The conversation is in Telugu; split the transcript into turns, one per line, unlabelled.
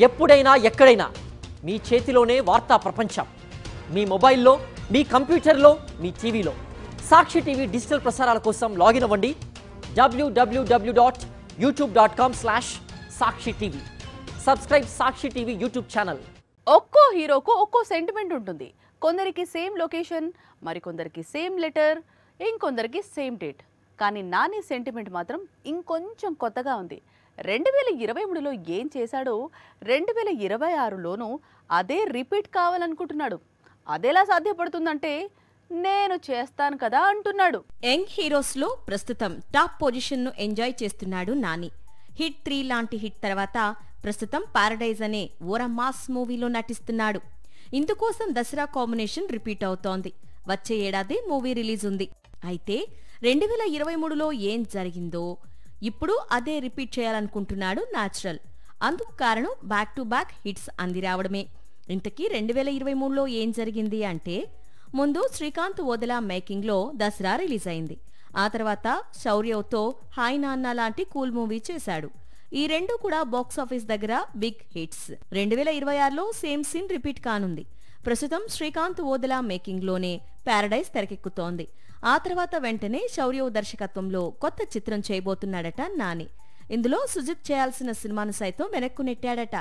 ఎప్పుడైనా ఎక్కడైనా మీ చేతిలోనే వార్తా ప్రపంచం. మీ మొబైల్లో, మీ కంప్యూటర్లో, మీ టీవీలో. సాక్షి టీవీ డిజిటల్ ప్రసారాల కోసం లాగిన్ అవ్వండి www.youtube.com/సాక్షి TV. Subscribe Sakshi TV YouTube channel.
ఒక్కో హీరోకు ఒక్కో సెంటిమెంట్ ఉంటుంది. కొందరికి సేమ్ లొకేషన్, మరికొందరికి సేమ్ లెటర్, ఇంకొందరికి సేమ్ డేట్. కానీ నాని సెంటిమెంట్ మాత్రం ఇంకొంచెం కొత్తగా ఉంది. 2023లో ఏం చేశాడో 2026లోనూ అదే రిపీట్ కావాలనుకుంటున్నాడు. అదెలా సాధ్యపడుతుందంటే నేను చేస్తాను కదా అంటున్నాడు.
యంగ్ హీరోస్లో ప్రస్తుతం టాప్ పొజిషన్ను ఎంజాయ్ చేస్తున్నాడు నాని. హిట్ 3 లాంటి హిట్ తర్వాత ప్రస్తుతం పారడైజ్ అనే ఓర మాస్ మూవీలో నటిస్తున్నాడు. ఇందుకోసం దసరా కాంబినేషన్ రిపీట్ అవుతోంది. వచ్చే ఏడాది మూవీ రిలీజ్ ఉంది. అయితే 2023లో ఏం జరిగిందో ఇప్పుడు అదే రిపీట్ చేయాలనుకుంటున్నాడు న్యాచురల్. అందుకు కారణం బ్యాక్ టు బ్యాక్ హిట్స్ అందిరావడమే. ఇంతకీ 2023లో ఏం జరిగింది అంటే, ముందు శ్రీకాంత్ ఓదెలా మేకింగ్లో దసరా రిలీజ్ అయింది. ఆ తర్వాత శౌర్యతో హాయ్ నాన్న లాంటి కూల్ మూవీ చేశాడు. ఈ రెండు కూడా బాక్సాఫీస్ దగ్గర బిగ్ హిట్స్. 2026లో సేమ్ సీన్ రిపీట్ కానుంది. ప్రస్తుతం శ్రీకాంత్ ఓదెలా మేకింగ్లోనే పారడైజ్ తెరకెక్కుతోంది. ఆ తర్వాత వెంటనే శౌర్య దర్శకత్వంలో కొత్త చిత్రం చేయబోతున్నాడట నాని. ఇందులో సుజిత్ చేయాల్సిన సినిమాను సైతం వెనక్కు నెట్టాడట.